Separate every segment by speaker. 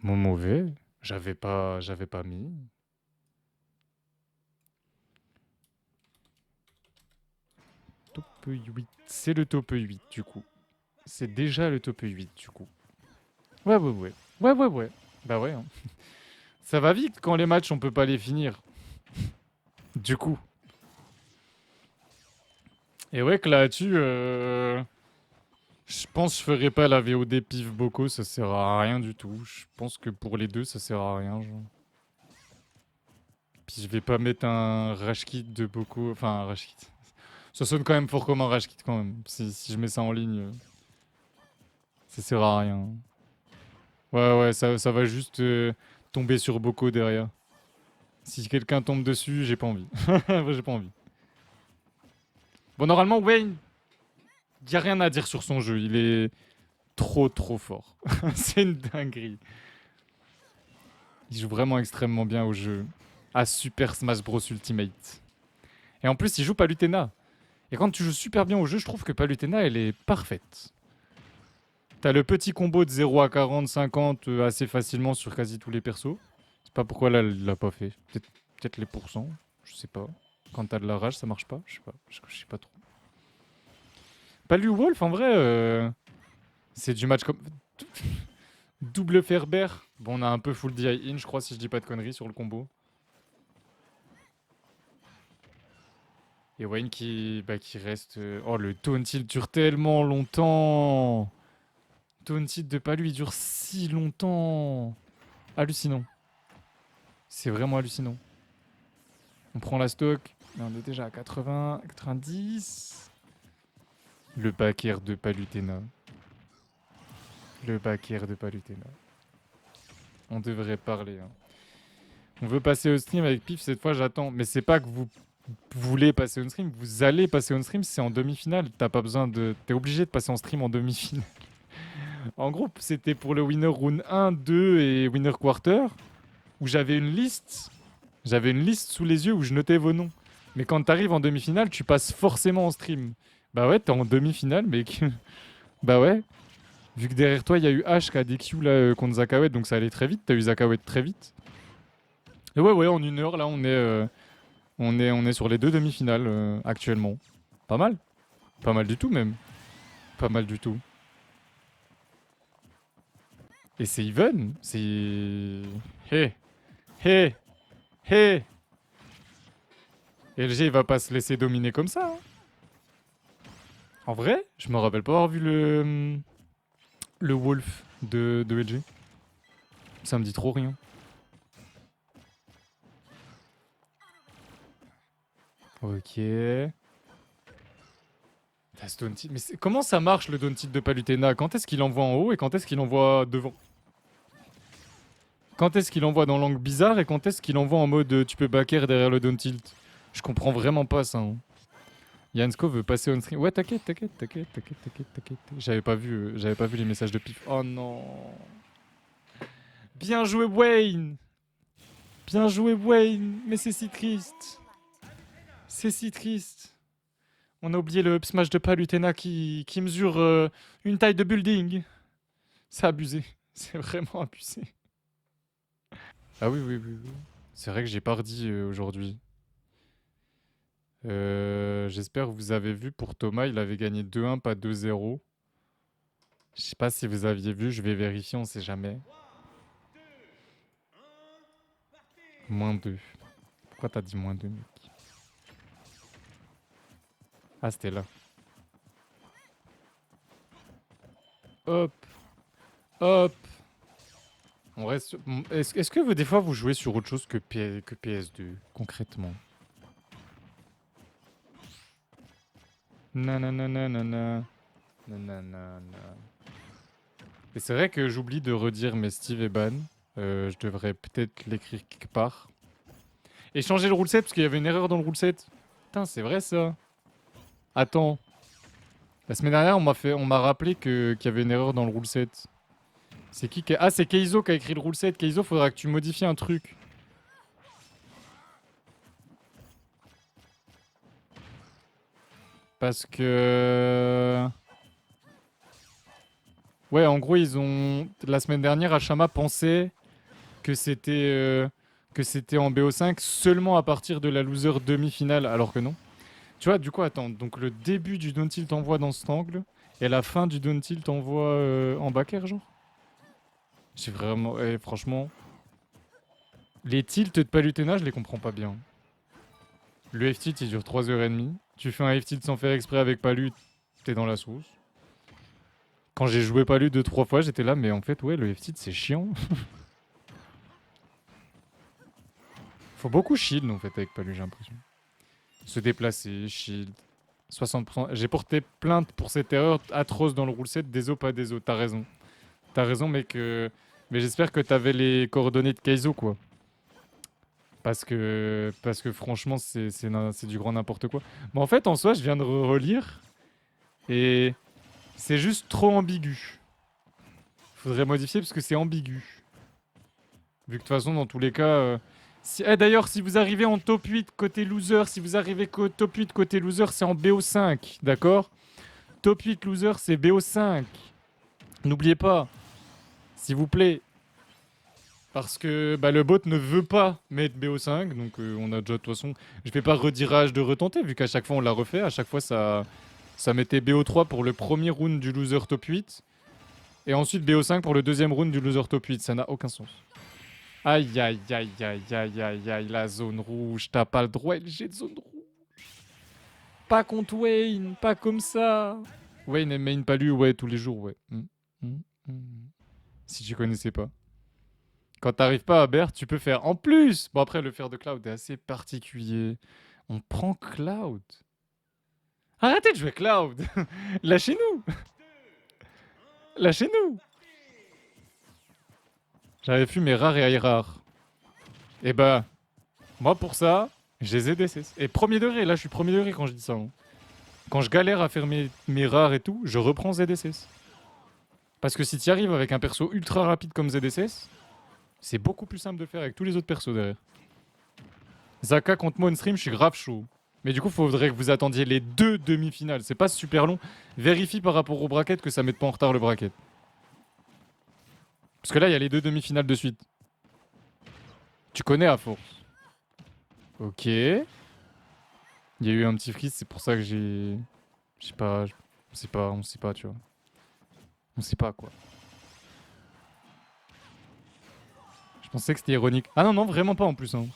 Speaker 1: Mon mauvais. J'avais pas mis. Top 8. C'est le top 8 du coup. C'est déjà le top 8 du coup. Ouais, ouais, ouais. Ouais, ouais, ouais. Bah ouais, hein. Ça va vite quand les matchs on peut pas les finir. Du coup. Et ouais que là-dessus, je pense que je ferai pas la VOD pif Boko, ça sert à rien du tout. Je pense que pour les deux, ça sert à rien. Genre. Puis je vais pas mettre un rush kit de Boko. Enfin, un rush kit. Ça sonne quand même fort comme un rush kit quand même. Si je mets ça en ligne, ça sert à rien. Ouais, ouais, ça va juste tomber sur Boko derrière. Si quelqu'un tombe dessus, j'ai pas envie. J'ai pas envie. Bon, normalement, Wayne, y a rien à dire sur son jeu. Il est trop, trop fort. C'est une dinguerie. Il joue vraiment extrêmement bien au jeu. À Super Smash Bros Ultimate. Et en plus, il joue Palutena. Et quand tu joues super bien au jeu, je trouve que Palutena, elle est parfaite. T'as le petit combo de 0 à 40, 50 assez facilement sur quasi tous les persos. Je sais pas pourquoi là, elle l'a pas fait. Peut-être les pourcents, je sais pas. Quand t'as de la rage, ça marche pas, je sais pas. Je sais pas trop. Palu Wolf, en vrai, c'est du match comme. Double Ferber. Bon, on a un peu full DI in, je crois, si je dis pas de conneries sur le combo. Et Wayne qui reste. Oh, le tauntil dure tellement longtemps. Tauntil de Palu, il dure si longtemps. Hallucinant. C'est vraiment hallucinant. On prend la stock. Et on est déjà à 80, 90. Le back air de Palutena. Le back air de Palutena. On devrait parler. Hein. On veut passer au stream avec Pif, cette fois j'attends. Mais c'est pas que vous voulez passer on stream, vous allez passer on stream, c'est en demi-finale. T'as pas besoin de. T'es obligé de passer en stream en demi-finale. En groupe, c'était pour le winner round 1, 2 et winner quarter, où j'avais une liste. J'avais une liste sous les yeux où je notais vos noms. Mais quand t'arrives en demi-finale, tu passes forcément en stream. Bah ouais, t'es en demi-finale, mec. Bah ouais. Vu que derrière toi, il y a eu H qui a DQ là, contre Zakawet, donc ça allait très vite. T'as eu Zakawet très vite. Et ouais, ouais, en une heure, là, on est sur les deux demi-finales actuellement. Pas mal. Pas mal du tout, même. Pas mal du tout. Et c'est even. C'est. Hé, hé, hé. LG, il va pas se laisser dominer comme ça. Hein. En vrai, je me rappelle pas avoir vu le Wolf de LG. Ça me dit trop rien. Ok. Mais comment ça marche le Daunted de Palutena? Quand est-ce qu'il envoie en haut et quand est-ce qu'il envoie devant? Quand est-ce qu'il envoie dans l'angle bizarre et quand est-ce qu'il envoie en mode tu peux backer derrière le down tilt? Je comprends vraiment pas ça. Hein. Yansko veut passer on stream. Ouais, t'inquiète. J'avais pas vu les messages de pif. Oh non. Bien joué Wayne. Bien joué Wayne. Mais c'est si triste. C'est si triste. On a oublié le up smash de Palutena qui mesure une taille de building. C'est abusé. C'est vraiment abusé. Ah oui, oui, oui, oui. C'est vrai que j'ai pas redit aujourd'hui. J'espère que vous avez vu pour Thomas, il avait gagné 2-1, pas 2-0. Je sais pas si vous aviez vu, je vais vérifier, on sait jamais. -2. Pourquoi t'as dit -2, mec? Ah, c'était là. Hop, hop. On reste Est-ce que des fois vous jouez sur autre chose que, que PS2, concrètement? Nananana. Nanana. Et c'est vrai que j'oublie de redire, mais Steve est ban. Je devrais peut-être l'écrire quelque part. Et changer le rule set parce qu'il y avait une erreur dans le rule set. Putain, c'est vrai ça. Attends. La semaine dernière, on m'a rappelé qu'il y avait une erreur dans le rule set. C'est qui Ah, c'est Keizo qui a écrit le rule set. Keizo, faudra que tu modifies un truc. Parce que. Ouais, en gros, ils ont. La semaine dernière, Hachama pensait que c'était en BO5 seulement à partir de la loser demi-finale, alors que non. Tu vois, du coup, attends. Donc, le début du down tilt t'envoie dans cet angle, et la fin du down tilt t'envoie en back air, genre. J'ai vraiment. Franchement, les tilts de Palutena, je les comprends pas bien. Le F-tilt, il dure 3h30. Tu fais un F-tilt sans faire exprès avec Palut, t'es dans la sauce. Quand j'ai joué Palut 2-3 fois, j'étais là, mais en fait, ouais, le F-tilt, c'est chiant. Faut beaucoup shield, en fait, avec Palut, j'ai l'impression. Se déplacer, shield. 60%. J'ai porté plainte pour cette erreur atroce dans le rule set. Désolé, pas désolé. T'as raison. T'as raison, mec. Mais j'espère que t'avais les coordonnées de Kaizo, quoi. Parce que franchement, c'est du grand n'importe quoi. Mais en fait, en soi, je viens de relire. Et c'est juste trop ambigu. Faudrait modifier parce que c'est ambigu. Vu que de toute façon, dans tous les cas. D'ailleurs, si vous arrivez en top 8 côté loser, si vous arrivez top 8 côté loser, c'est en BO5. D'accord? Top 8 loser, c'est BO5. N'oubliez pas, s'il vous plaît. Parce que bah, le bot ne veut pas mettre BO5. Donc on a déjà de toute façon. Je fais pas redirage de retenter, vu qu'à chaque fois on l'a refait. À chaque fois ça mettait BO3 pour le premier round du loser top 8. Et ensuite BO5 pour le deuxième round du loser top 8. Ça n'a aucun sens. Aïe aïe aïe aïe aïe aïe aïe, la zone rouge. T'as pas le droit LG de zone rouge. Pas contre Wayne, pas comme ça. Wayne et main pas lui, ouais, tous les jours, ouais. Si tu connaissais pas. Quand t'arrives pas à Bert, tu peux faire en plus. Bon, après, le faire de Cloud est assez particulier. On prend Cloud. Arrêtez de jouer Cloud. Lâchez-nous. Lâchez-nous. J'avais vu mes rares et high rares. Et bah, moi pour ça, je les ai DCS. Et premier degré, là je suis premier degré quand je dis ça. Hein. Quand je galère à faire mes rares et tout, je reprends ZDCS. Parce que si tu arrives avec un perso ultra rapide comme ZDCS, c'est beaucoup plus simple de le faire avec tous les autres persos derrière. Zaka contre moi on stream, je suis grave chaud. Mais du coup, faudrait que vous attendiez les deux demi-finales. C'est pas super long. Vérifie par rapport au bracket que ça mette pas en retard le bracket. Parce que là, il y a les deux demi-finales de suite. Tu connais à force. Ok. Il y a eu un petit freeze, c'est pour ça que j'ai. Je sais pas. On sait pas, tu vois. On sait pas quoi. Je pensais que c'était ironique. Ah non, non, vraiment pas en plus. Hein.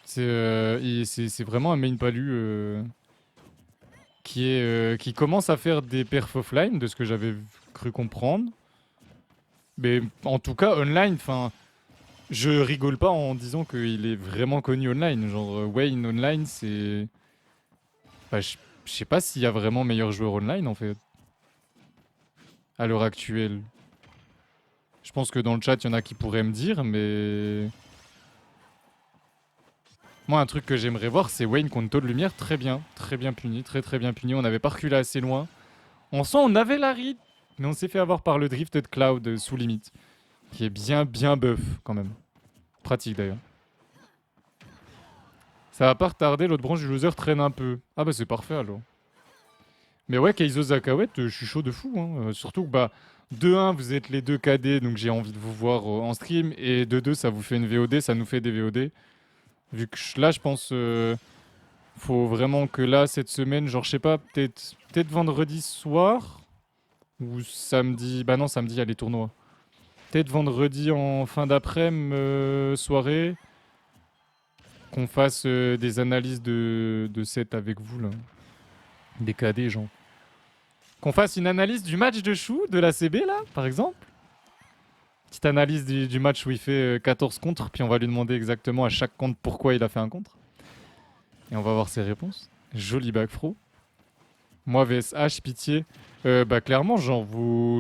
Speaker 1: C'est vraiment un main palu qui commence à faire des perfs offline, de ce que j'avais cru comprendre. Mais en tout cas, online, enfin, je rigole pas en disant qu'il est vraiment connu online. Genre, Wayne online, c'est. Enfin, je sais pas s'il y a vraiment meilleur joueur online en fait, à l'heure actuelle. Je pense que dans le chat, il y en a qui pourraient me dire, mais. Moi, un truc que j'aimerais voir, c'est Wayne contre Taux de Lumière, très bien puni, très bien puni. On n'avait pas reculé assez loin. En soi, on avait la read, mais on s'est fait avoir par le drift de Cloud sous limite, qui est bien buff quand même. Pratique d'ailleurs. Ça va pas retarder, l'autre branche du loser traîne un peu. Ah bah c'est parfait alors. Mais ouais, Kaizo Zakawet, je suis chaud de fou. Hein. Surtout que bah, de 1, vous êtes les deux KD, donc j'ai envie de vous voir en stream. Et de 2, ça vous fait une VOD, ça nous fait des VOD. Vu que là, je pense, faut vraiment que là, cette semaine, genre, je sais pas, peut-être vendredi soir ou samedi. Bah non, samedi, il y a les tournois. Peut-être vendredi en fin d'après-midi, soirée, qu'on fasse des analyses de set avec vous, là. Des KD, genre. Qu'on fasse une analyse du match de Chou, de la CB, là, par exemple. Petite analyse du match où il fait 14 contres, puis on va lui demander exactement à chaque contre pourquoi il a fait un contre. Et on va voir ses réponses. Joli back fro. Moi, VSH, pitié. Bah, clairement, genre,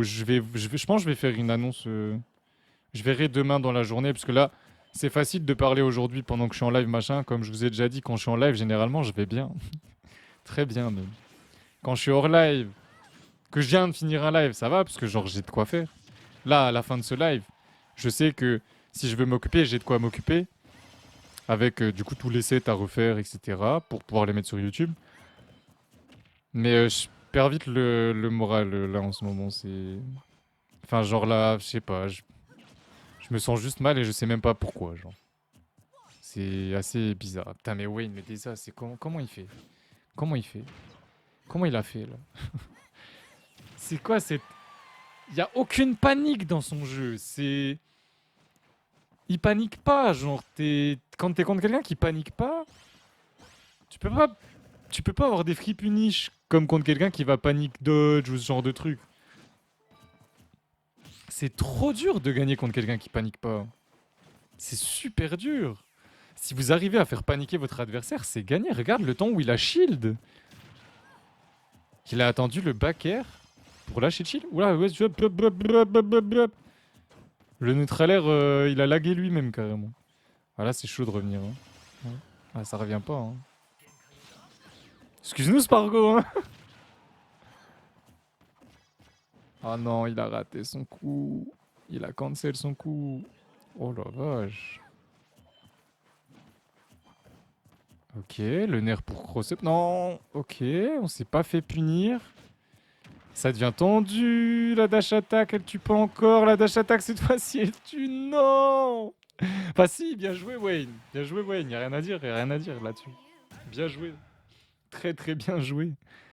Speaker 1: je pense que je vais faire une annonce. Je verrai demain dans la journée, parce que là, c'est facile de parler aujourd'hui pendant que je suis en live, machin. Comme je vous ai déjà dit, quand je suis en live, généralement, je vais bien. Très bien, même. Quand je suis hors live, que je viens de finir un live, ça va, parce que, genre, j'ai de quoi faire. Là, à la fin de ce live, je sais que si je veux m'occuper, j'ai de quoi m'occuper. Avec, du coup, tous les sets à refaire, etc. Pour pouvoir les mettre sur YouTube. Mais je perds vite le moral là en ce moment. Enfin, genre là, je sais pas, je me sens juste mal et je sais même pas pourquoi, genre. C'est assez bizarre. Putain, mais Wayne, mais déjà, c'est comment il fait? Comment il fait? Comment il a fait, là? C'est quoi cette... Il y a aucune panique dans son jeu, c'est... Il panique pas, genre, quand t'es contre quelqu'un qui panique pas, tu peux pas... Tu peux pas avoir des free punish comme contre quelqu'un qui va panique dodge ou ce genre de truc. C'est trop dur de gagner contre quelqu'un qui panique pas. C'est super dur. Si vous arrivez à faire paniquer votre adversaire, c'est gagné. Regarde le temps où il a shield. Il a attendu le back air pour lâcher le shield. Oula, ouais, le neutral air, il a lagué lui-même carrément. Ah là, c'est chaud de revenir. Hein. Ouais. Ah, ça revient pas. Hein. Excuse-nous, Spargo. Hein. Ah non, il a raté son coup. Il a cancel son coup. Oh la vache. Ok, le nerf pour cross-up. Non, ok, on s'est pas fait punir. Ça devient tendu. La dash attack, elle tue pas encore. La dash attack, cette fois-ci, elle tue. Non. Enfin si, bien joué Wayne. Bien joué Wayne, y a rien à dire là-dessus. Bien joué. Très très bien joué.